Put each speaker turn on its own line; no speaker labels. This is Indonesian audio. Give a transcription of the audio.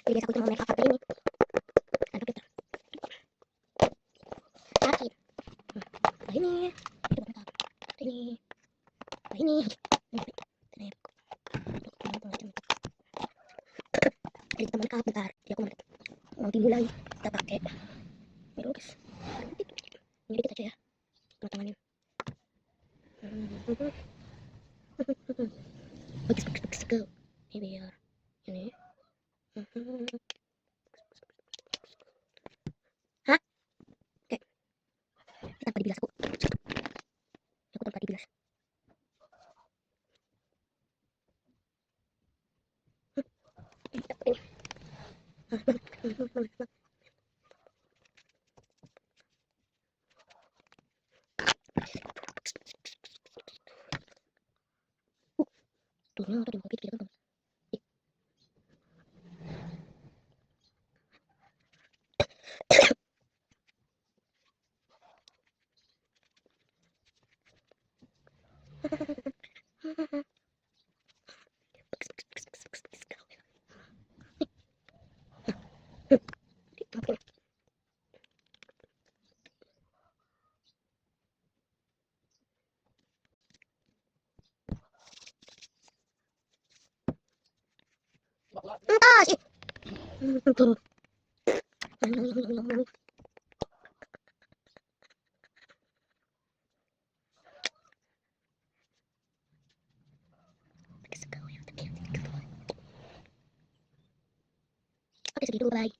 Jadi biasa aku cuma make up pakai ini. Aduh kita sakit. Ini. Itu make up. Ini. Ini. Jadi kita make up bentar. Jadi aku mau dimulai kita pakai melukis. Ini dikit aja ya. Tanganin. Bagus go. Ini biar ini. Hah? Oke. Ini tanpa dibilas aku. Aku tanpa dibilas. Ini. Tuhnya tadi mau kita kan. Entas. Tuh. Oke, segitu, bye.